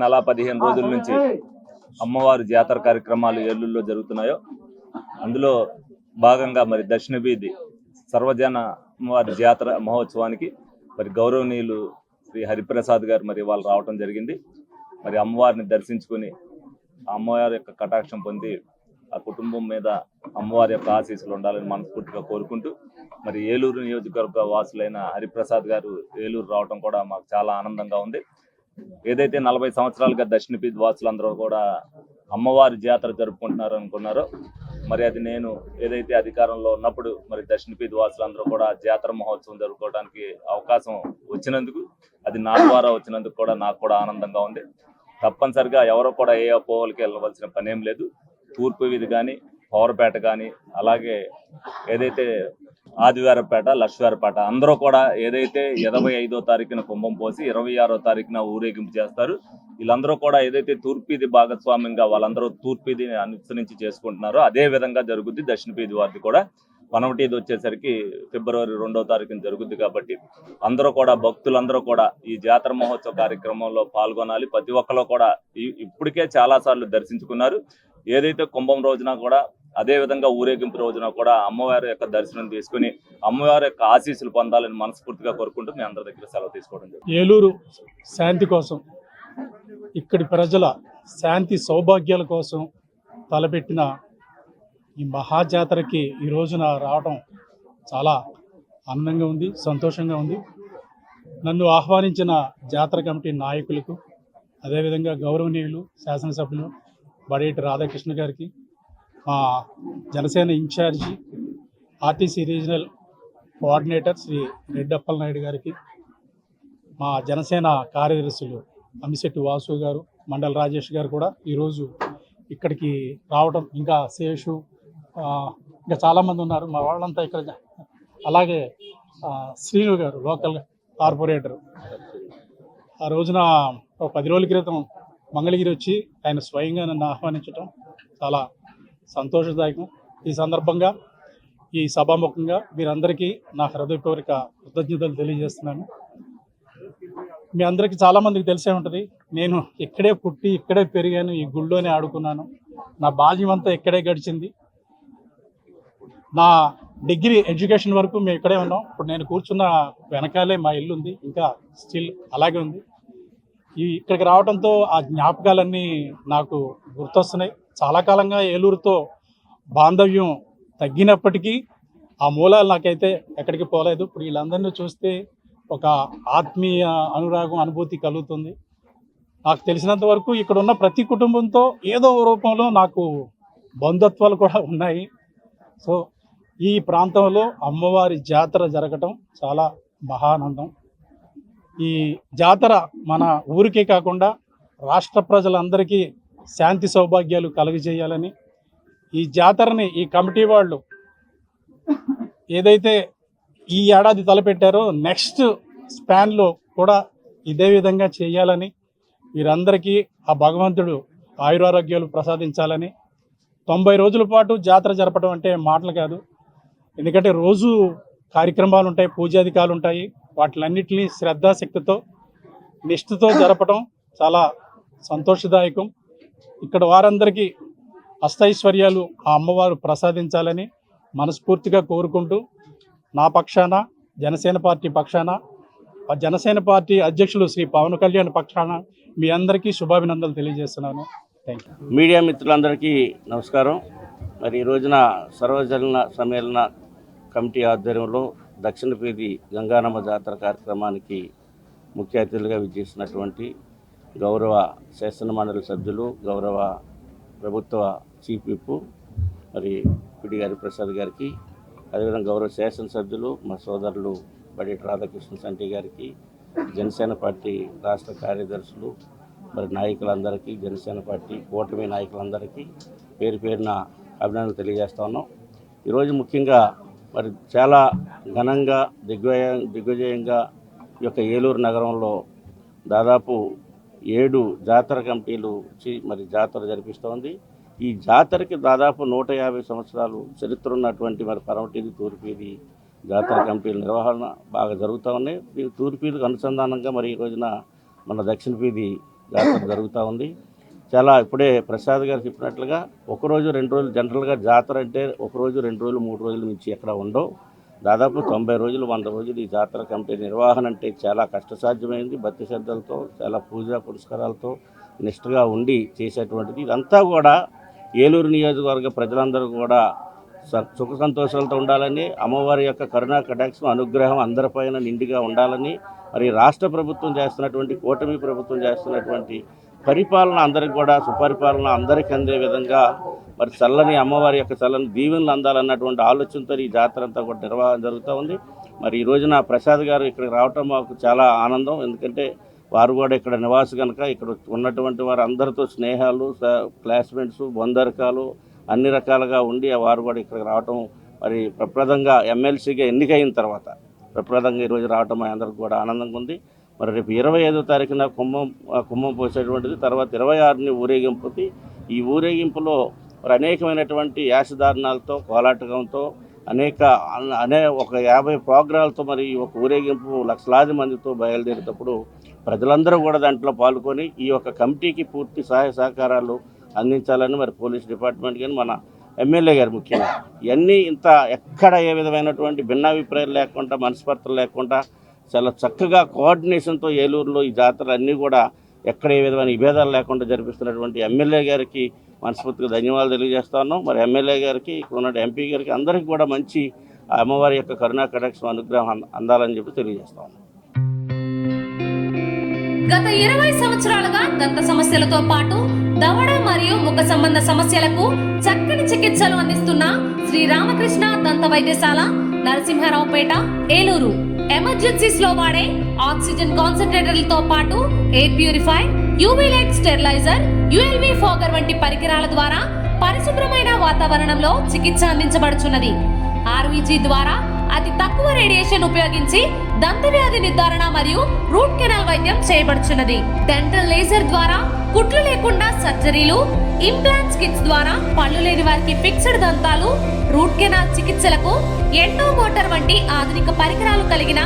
నెల 15 రోజుల నుంచి అమ్మవారి జాతర కార్యక్రమాలు ఏలూరులో జరుగుతున్నాయో అందులో భాగంగా మరి దక్షిణ వీధి సర్వజన అమ్మవారి జాతర మహోత్సవానికి మరి గౌరవనీయులు శ్రీ హరిప్రసాద్ గారు మరి వాళ్ళు రావటం జరిగింది. మరి అమ్మవారిని దర్శించుకుని అమ్మవారి యొక్క కటాక్షం పొంది ఆ కుటుంబం మీద అమ్మవారి యొక్క ఆశీస్సులు ఉండాలని మనస్ఫూర్తిగా కోరుకుంటూ మరి ఏలూరు నియోజకవర్గ వాసులైన హరిప్రసాద్ గారు ఏలూరు రావడం కూడా మాకు చాలా ఆనందంగా ఉంది. ఏదైతే 40 సంవత్సరాలుగా దక్షిణ వీధి వాసులందరూ కూడా అమ్మవారి జాతర జరుపుకుంటున్నారు అనుకున్నారో మరి అది నేను ఏదైతే అధికారంలో ఉన్నప్పుడు మరి దక్షిణ వీధి వాసులందరూ కూడా జాతర మహోత్సవం జరుపుకోవడానికి అవకాశం వచ్చినందుకు, అది నా ద్వారా వచ్చినందుకు కూడా నాకు కూడా ఆనందంగా ఉంది. తప్పనిసరిగా ఎవరో కూడా ఏ అపోహలకి వెళ్ళవలసిన పనేం లేదు. తూర్పు వీధి కానీ, పవర్పేట కానీ, అలాగే ఏదైతే ఆదివారపేట, లక్ష్మీవారపేట అందరూ కూడా ఏదైతే 25వ తారీఖున కుంభం పోసి 26వ తారీఖున ఊరేగింపు చేస్తారు. వీళ్ళందరూ కూడా ఏదైతే తూర్పుది భాగస్వామ్యంగా వాళ్ళందరూ తూర్పుదిని అనుసరించి చేసుకుంటున్నారో అదే విధంగా జరుగుద్ది దక్షిణ వీధి వారిది కూడా. 1వ వచ్చేసరికి ఫిబ్రవరి 2వ తారీఖున జరుగుద్ది. కాబట్టి అందరూ కూడా భక్తులందరూ కూడా ఈ జాతర మహోత్సవ కార్యక్రమంలో పాల్గొనాలి. ప్రతి ఒక్కరు కూడా ఇప్పటికే చాలా సార్లు దర్శించుకున్నారు. ఏదైతే కుంభం రోజున కూడా అదే విధంగా ఊరేగింపు రోజున కూడా అమ్మవారి యొక్క దర్శనం తీసుకుని అమ్మవారి యొక్క ఆశీస్సులు పొందాలని మనస్ఫూర్తిగా కోరుకుంటూ మీ అందరి దగ్గర సెలవు తీసుకోవడం జరిగింది. ఏలూరు శాంతి కోసం, ఇక్కడి ప్రజల శాంతి సౌభాగ్యాల కోసం తలపెట్టిన ఈ మహాజాతరకి ఈ రోజున రావడం చాలా ఆనందంగా ఉంది, సంతోషంగా ఉంది. నన్ను ఆహ్వానించిన జాతర కమిటీ నాయకులకు, అదేవిధంగా గౌరవనీయులు శాసనసభ్యులు బడేటి రాధాకృష్ణ గారికి, మా Janasena incharge RTC regional coordinator Shri Reddappala Naidu గారికి, మా జనసేన కార్యదర్శులు అమిశెట్టి వాసు గారు, మండల రాజేష్ గారు కూడా ఈరోజు ఇక్కడికి రావడం, ఇంకా శేషు, ఇంకా చాలామంది ఉన్నారు మా వాళ్ళంతా ఇక్కడ. అలాగే శ్రీను గారు లోకల్ కార్పొరేటర్ ఆ రోజున ఒక 10 రోజుల క్రితం మంగళగిరి వచ్చి ఆయన స్వయంగా నన్ను ఆహ్వానించడం చాలా సంతోషదాయకం. ఈ సందర్భంగా ఈ సభాముఖంగా మీరందరికీ నా హృదయపూర్వక కృతజ్ఞతలు తెలియజేస్తున్నాను. మీ అందరికీ చాలామందికి తెలిసే ఉంటుంది, నేను ఇక్కడే పుట్టి ఇక్కడే పెరిగాను, ఈ గుళ్ళోనే ఆడుకున్నాను. నా బాల్యం అంతా ఇక్కడే గడిచింది. నా డిగ్రీ ఎడ్యుకేషన్ వరకు మేము ఇక్కడే ఉన్నాం. ఇప్పుడు నేను కూర్చున్న వెనకాలే మా ఇల్లు ఉంది, ఇంకా స్టిల్ అలాగే ఉంది. ఇక్కడికి రావడంతో ఆ జ్ఞాపకాలన్నీ నాకు గుర్తొస్తున్నాయి. చాలా కాలంగా ఏలూరుతో బాంధవ్యం తగ్గినప్పటికీ ఆ మూలాలు నాకైతే ఎక్కడికి పోలేదు. ఇప్పుడు వీళ్ళందరినీ చూస్తే ఒక ఆత్మీయ అనురాగం, అనుభూతి కలుగుతుంది. నాకు తెలిసినంత వరకు ఇక్కడ ఉన్న ప్రతి కుటుంబంతో ఏదో రూపంలో నాకు బంధుత్వాలు కూడా ఉన్నాయి. సో ఈ ప్రాంతంలో అమ్మవారి జాతర జరగటం చాలా మహానందం. ఈ జాతర మన ఊరికే కాకుండా రాష్ట్ర ప్రజలందరికీ శాంతి సౌభాగ్యాలు కలుగజేయాలని ఈ జాతరని ఈ కమిటీ వాళ్ళు ఏదైతే ఈ ఏడాది తలపెట్టారో నెక్స్ట్ స్పాన్లో కూడా ఇదే విధంగా చేయాలని, వీరందరికీ ఆ భగవంతుడు ఆయురారోగ్యాలు ప్రసాదించాలని. 90 రోజుల పాటు జాతర జరపడం అంటే మాటలు కాదు. ఎందుకంటే రోజు కార్యక్రమాలు ఉంటాయి, పూజాధికాలు ఉంటాయి. వాటిలన్నింటినీ శ్రద్ధాశక్తితో నిష్ఠతో జరపడం చాలా సంతోషదాయకం. ఇక్కడ వారందరికీ అష్టైశ్వర్యాలు ఆ అమ్మవారు ప్రసాదించాలని మనస్ఫూర్తిగా కోరుకుంటూ నా పక్షాన, జనసేన పార్టీ పక్షాన, జనసేన పార్టీ అధ్యక్షులు శ్రీ పవన్ కళ్యాణ్ పక్షాన మీ అందరికీ శుభాభినందనలు తెలియజేస్తున్నాను. Thank you. మీడియా మిత్రులందరికీ నమస్కారం. మరి ఈ రోజున సర్వజన సమ్మేళన కమిటీ ఆధ్వర్యంలో దక్షిణ వీధి గంగానమ్మ జాతర కార్యక్రమానికి ముఖ్య అతిథులుగా విచ్చేసినటువంటి గౌరవ శాసన మండలి సభ్యులు, గౌరవ ప్రభుత్వ చీఫ్ విప్ మరి పిడి హరిప్రసాద్ గారికి, అదేవిధంగా గౌరవ శాసనసభ్యులు మా సోదరులు బడేటి రాధాకృష్ణ సంటి గారికి, జనసేన పార్టీ రాష్ట్ర కార్యదర్శులు మరి నాయకులందరికీ, జనసేన పార్టీ కూటమి నాయకులందరికీ పేరు పేరున అభినందనలు తెలియజేస్తా ఉన్నాం. ఈరోజు ముఖ్యంగా మరి చాలా ఘనంగా దిగ్విజయంగా ఈ యొక్క ఏలూరు నగరంలో దాదాపు 7 జాతర కమిటీలు వచ్చి మరి జాతర జరిపిస్తోంది. ఈ జాతరకి దాదాపు 150 సంవత్సరాలు చరిత్ర ఉన్నటువంటి మరి పరమటిది, తూర్పుది జాతర కమిటీల నిర్వహణ బాగా జరుగుతూ ఉన్నాయి. దీని తూర్పులకు అనుసంధానంగా మరి ఈ రోజున మన దక్షిణ వీధి జాతర జరుగుతూ ఉంది. చాలా ఇప్పుడే ప్రసాద్ గారు చెప్పినట్లుగా ఒకరోజు 2 రోజులు జనరల్గా జాతర అంటే ఒకరోజు 2 రోజులు 3 రోజుల నుంచి ఎక్కడ ఉండవు. దాదాపు 90 రోజులు 100 రోజులు ఈ జాతర కమిటీ నిర్వహణ అంటే చాలా కష్టసాధ్యమైంది. భక్తి శ్రద్ధలతో చాలా పూజా పురస్కారాలతో నిష్ఠగా ఉండి చేసేటువంటిది. ఇదంతా కూడా ఏలూరు నియోజకవర్గ ప్రజలందరూ కూడా సుఖ సంతోషాలతో ఉండాలని, అమ్మవారి యొక్క కరుణా కటాక్షం అనుగ్రహం అందరిపైన నిండుగా ఉండాలని, మరి రాష్ట్ర ప్రభుత్వం చేస్తున్నటువంటి కూటమి ప్రభుత్వం చేస్తున్నటువంటి పరిపాలన అందరికి కూడా సుపరిపాలన అందరికీ అందే విధంగా మరి చల్లని అమ్మవారి యొక్క చల్లని దీవెనలు అందాలన్నటువంటి ఆలోచనతో ఈ జాతర అంతా కూడా నిర్వహణ జరుగుతూ ఉంది. మరి ఈ రోజున ప్రసాద్ గారు ఇక్కడికి రావటం మాకు చాలా ఆనందం. ఎందుకంటే వారు కూడా ఇక్కడ నివాసి కనుక ఇక్కడ ఉన్నటువంటి వారు అందరితో స్నేహాలు, క్లాస్మేట్స్, బంధురకాలు అన్ని రకాలుగా ఉండి వారు కూడా ఇక్కడికి రావటం మరి ప్రప్రదంగా ఎమ్మెల్సీగా ఎన్నికైన తర్వాత ప్రప్రదంగా ఈరోజు రావటం మా అందరికి కూడా ఆనందంగా ఉంది. మరి రేపు 25వ తారీఖున కుంభం పోసేటువంటిది. తర్వాత 26ని ఊరేగింపుది. ఈ ఊరేగింపులో మరి అనేకమైనటువంటి యాసదారణాలతో కోలాటకంతో ఒక 50 ప్రోగ్రాలతో మరి ఒక ఊరేగింపు లక్షలాది మందితో బయలుదేరేటప్పుడు ప్రజలందరూ కూడా దాంట్లో పాల్గొని ఈ యొక్క కమిటీకి పూర్తి సహాయ సహకారాలు అందించాలని మరి పోలీస్ డిపార్ట్మెంట్ కానీ మన ఎమ్మెల్యే గారు ముఖ్యంగా ఇవన్నీ ఇంత ఎక్కడ ఏ విధమైనటువంటి భిన్నాభిప్రాయాలు లేకుండా మనస్పర్ధలు లేకుండా చాలా చక్కగా కోఆర్డినేషన్తో ఏలూరులో ఈ జాతరలు అన్నీ కూడా ఎక్కడ ఏ విధమైన విభేదాలు లేకుండా జరిపిస్తున్నటువంటి ఎమ్మెల్యే గారికి మనస్ఫూర్తిగా ధన్యవాదాలు తెలియజేస్తా ఉన్నాం. మరి ఎమ్మెల్యే గారికి ఇక్కడ ఉన్న ఎంపీ గారికి అందరికీ కూడా మంచి అమ్మవారి యొక్క కరుణా కటాక్షం అనుగ్రహం అందాలని చెప్పి తెలియజేస్తా ఉన్నాం. గత 20 సంవత్సరాలుగా దంత సమస్యలతో పాటు దవడ మరియు ముఖ సంబంధ సమస్యలకు చక్కని చికిత్సలు అందిస్తున్న శ్రీ రామకృష్ణ దంత వైద్యశాల, నరసింహారావుపేట, ఏలూరు. ఎమర్జెన్సీస్ లో వాడే ఆక్సిజన్ కాన్సంట్రేటర్లతో పాటు air purify, UV light steriliser, ULV fogger వంటి పరికరాల ద్వారా పరిశుభ్రమైన వాతావరణంలో చికిత్స అందించబడుచున్నది. ఆర్వీజీ ద్వారా అతి తక్కువ రేడియేషన్ ఉపయోగించి దంత వ్యాధి నిర్ధారణ మరియు రూట్ కెనాల్ వైద్యం చేయబడుచున్నది. డెంటల్ లేజర్ ద్వారా కుట్లు లేకుండా సర్జరీలు, ఇంప్లాంట్స్ కిట్స్ ద్వారా పళ్ళు లేని వారికి ఫిక్స్డ్ దంతాలు, రూట్ కెనాల్ చికిత్సలకు ఎండో మోటార్ వంటి ఆధునిక పరికరాలు కలిగిన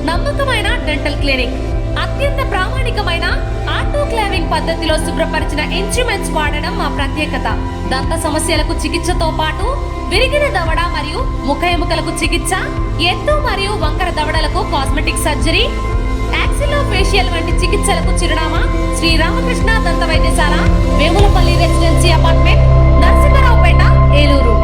నమ్మకమైన డెంటల్ క్లినిక్. అత్యంత ప్రామాణికమైన ఆటోక్లావింగ్ పద్ధతిలో శుభ్రపరిచిన ఇన్స్ట్రుమెంట్స్ వాడడం మా ప్రత్యేకత. దంత సమస్యలకు చికిత్సతో పాటు విరిగిన దవడ మరియు ముఖ ఎముకలకు చికిత్స, ఎత్తు మరియు వంకర దవడలకు కాస్మెటిక్ సర్జరీ, యాక్సిలోఫేషియల్ వంటి చికిత్సలకు చిరునామా శ్రీ రామకృష్ణ దంత వైద్యశాల, వేములపల్లి రెసిడెన్సీ అపార్ట్మెంట్, నరసింహారావుపేట, ఏలూరు.